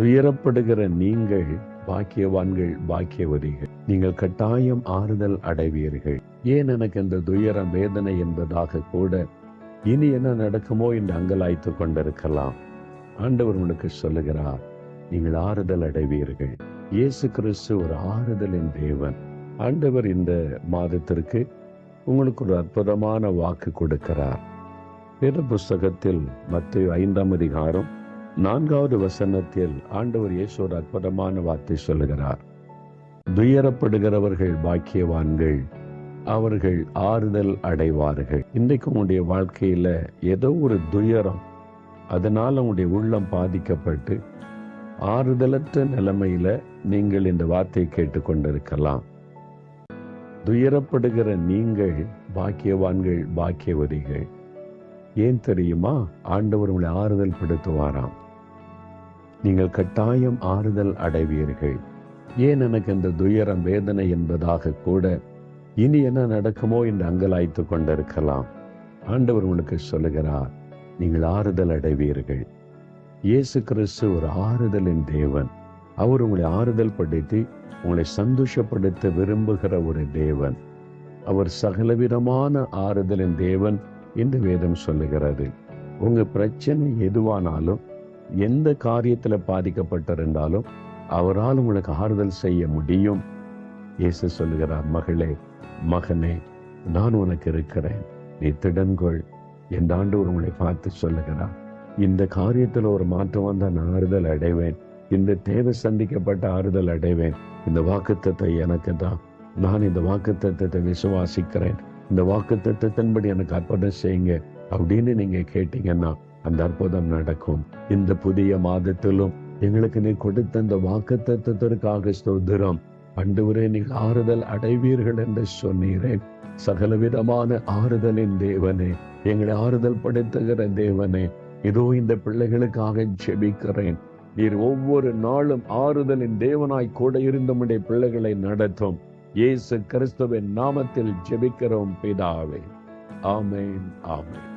துயரப்படுகிற நீங்கள் பாக்கியவான்கள், பாக்கியவதிகள். நீங்கள் கட்டாயம் ஆறுதல் அடைவீர்கள். ஏன் எனக்கு இந்த துயரம், வேதனை என்பதாக கூட இனி என்ன நடக்குமோ என்று அங்கலாய்த்து கொண்டிருக்கலாம். ஆண்டவர் உனக்கு சொல்லுகிறார், நீங்கள் ஆறுதல் அடைவீர்கள். இயேசு கிறிஸ்து ஒரு ஆறுதலின் தேவன். ஆண்டவர் இந்த மாதத்திற்கு உங்களுக்கு ஒரு அற்புதமான வாக்கு கொடுக்கிறார். வேத புஸ்தகத்தில் மத்தேயு 5ஆம் அதிகாரம் 4வது வசனத்தில் ஆண்டவர் இயேசு ஒரு அற்புதமான வார்த்தை சொல்லுகிறார். துயரப்படுகிறவர்கள் பாக்கியவான்கள், அவர்கள் ஆறுதல் அடைவார்கள். இன்றைக்கு உங்களுடைய வாழ்க்கையில ஏதோ ஒரு துயரம், அதனால் உங்களுடைய உள்ளம் பாதிக்கப்பட்டு ஆறுதலற்ற நிலைமையில நீங்கள் இந்த வார்த்தையை கேட்டுக்கொண்டிருக்கலாம். துயரப்படுகிற நீங்கள் பாக்கியவான்கள், பாக்கியவதிகள். ஏன் தெரியுமா? ஆண்டவர் உங்களை ஆறுதல் படுத்துவாராம். நீங்கள் கட்டாயம் ஆறுதல் அடைவீர்கள். ஏன் எனக்கு இந்த துயரம், வேதனை என்பதாக கூட இனி என்ன நடக்குமோ என்று அங்கலாய்த்து கொண்டிருக்கலாம். ஆண்டவர் உங்களுக்கு சொல்லுகிறார், நீங்கள் ஆறுதல் அடைவீர்கள். இயேசு கிறிஸ்து ஒரு ஆறுதலின் தேவன். அவர் உங்களை ஆறுதல் படுத்தி உங்களை சந்தோஷப்படுத்த விரும்புகிற ஒரு தேவன். அவர் சகலவிதமான ஆறுதலின் தேவன் என்று வேதம் சொல்லுகிறது. உங்க பிரச்சனை எதுவானாலும், எந்த காரியத்துல பாதிக்கப்பட்டிருந்தாலும் அவரால் உங்களுக்கு ஆறுதல் செய்ய முடியும். இயேசு சொல்லுகிறார், மகளே, மகனே, நான் உனக்கு இருக்கிறேன், நீ திடன்கொள் என்ற ஆண்டவர் உங்களை பார்த்து சொல்லுகிறார். இந்த காரியத்துல ஒரு மாற்றம் வந்தா நான் ஆறுதல் அடைவேன். இந்த தேவை சந்திக்கப்பட்ட ஆறுதல் அடைவேன். இந்த வாக்குத்தத்தம் எனக்கு தான். நான் இந்த வாக்குத்தத்தத்தை விசுவாசிக்கிறேன். இந்த வாக்குத்தத்தத்தின்படி எனக்கு அற்புதம் செய்யுங்க அப்படின்னு நீங்க கேட்டீங்கன்னா அந்த அற்புதம் நடக்கும். இந்த புதிய மாதத்திலும் எங்களுக்கு நீ கொடுத்த இந்த வாக்குத்தத்தத்திற்காக ஸ்தோத்திரம். ஆண்டவரே, நீங்கள் ஆறுதல் அடைவீர்கள் என்று சொன்னீரேன். சகலவிதமான ஆறுதலின் தேவனே, எங்களை ஆறுதல் படுத்துகிற தேவனே, இதோ இந்த பிள்ளைகளுக்காக ஜெபிக்கிறேன். நீர் ஒவ்வொரு நாளும் ஆறுதலின் தேவனாய் கூட இருந்தமுடைய பிள்ளைகளை நடத்தும். இயேசு கிறிஸ்துவின் நாமத்தில் ஜெபிக்கிறோம் பிதாவே. ஆமென், ஆமென்.